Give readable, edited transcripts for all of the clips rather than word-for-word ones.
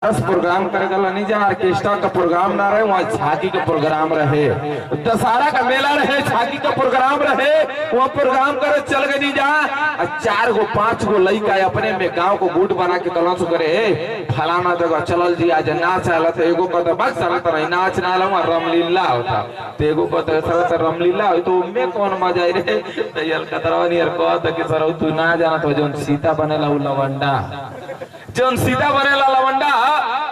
10 programme करेगा नहीं जा ऑर्केस्ट्रा का प्रोग्राम ना रहे, वहाँ झांकी का प्रोग्राम रहे, दशहरा का मेला रहे, झांकी का प्रोग्राम रहे, वहाँ प्रोग्राम करे चल गए नहीं जा। 4 गो 5 गो लड़का अपने में गांव को गुट बना के तलाश करे फलाना जगह चलल जी आज नाच आला तो एगो कहता बस चलत रही नाच ना आला रामलीला होता तो एगो कहता रामलीला हो तो उनमें कौन मजा आई रे तैयार कतरवा नहीं कहता कि सर तू ना जाना तो जो सीता बनेला उ लवंडा जौन सीता बनेला लवंडा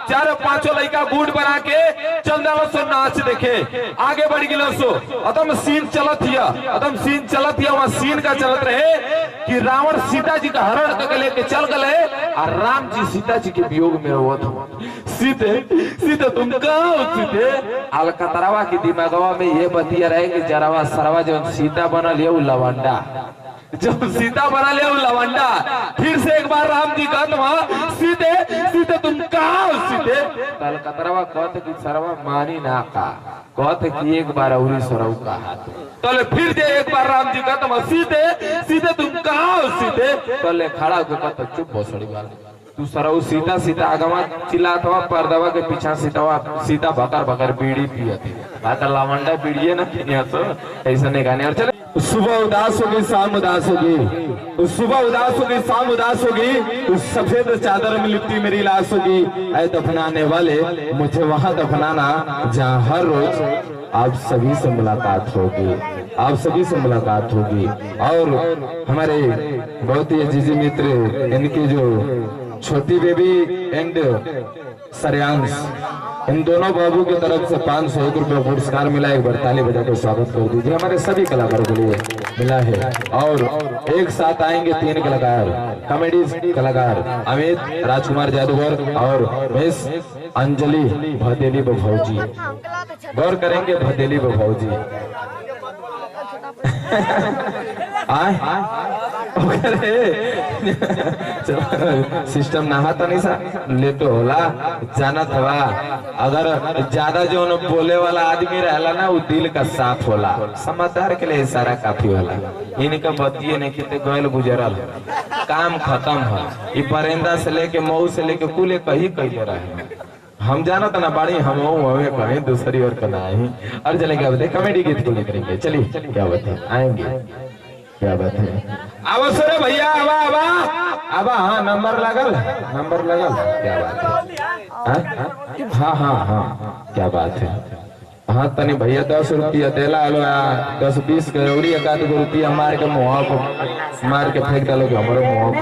4-5 लड़का गुट बना के चल जाओ सो नाच देखे आगे बढ़ गिलो सो अदम सीन चलत हिया वहाँ सीन का चलत रहे कि रावण सीता जी का हरण करके लेके चल गए और राम जी सीता जी के वियोग में रोवत सीते सीते तुम कहाँ हो सीते अलकतरवा की दिमागवा में ये बतिया रहे कि जरावा सरवा जो सीता बनल है वो लवंडा जो सीता बना ले लवंडा। फिर से एक बार राम जी कहत सीते सीते तुम कहाँ हो सीते कलकतरवा कहते कि सरवा मानी ना का कहते कि एक बार अउरी सरऊ का हाथ तले फिर जे एक बार राम जी कहत सीते सीते तुम कहाँ हो सीते तले खड़ा होकर कहते चुप भोसड़ी वाला तू सरऊ सीता सीता आगमा चिल्लात हुआ पर्दवा के पीछा सीता भकर भकर बीड़ी पियती आता लवंडा बीड़िए ना पिया तो ऐसा नहीं गाने और चले सुबह उदास होगी शाम उदास होगी, सुबह उदास होगी शाम उदास होगी, उस सफेद चादर में लिपटी मेरी लाश होगी। ऐ दफनाने वाले मुझे वहां दफनाना जहां हर रोज आप सभी से मुलाकात होगी, आप सभी से मुलाकात होगी। और हमारे बहुत ही अजीज मित्र इनकी जो छोटी बेबी एंड श्रेयांश इन दोनों बाबू की तरफ से 501 रुपये पुरस्कार मिला। एक बार ताली बजा के स्वागत कर दीजिए हमारे सभी कलाकारों के लिए मिला है। और एक साथ आएंगे 3 कलाकार कॉमेडी कलाकार अमित राजकुमार जादूगर और मिस अंजलि भदेली बभौजी। गौर करेंगे भदेली बभौजी सिस्टम नहा तो नहीं सा लेट होला जाना था। अगर ज्यादा जो बोले वाला आदमी रहला ना वो दिल का साफ होला, समझदार के लिए सारा काफी होला। इनका बतिये नहीं कितने गोयल गुजरल काम खत्म है। ये परिंदा से लेके मऊ से लेके कुल कहीं कहीं रहे हम जाना था ना बाड़ी हम हमें कहीं दूसरी और कनाई और चलेंगे बताए कॉमेडी गीत को लेकरेंगे। चलिए क्या बात है आएंगे क्या बात है अवसर भैया आवा आवा आवा। हाँ नंबर लगल क्या बात है हाँ हाँ हाँ क्या बात है। हाँ तनी भैया 10 रुपया देला आलो 10-20 के और 1-2 रुपया मार के मुँह मार के फेंक डालो हमारे मुँह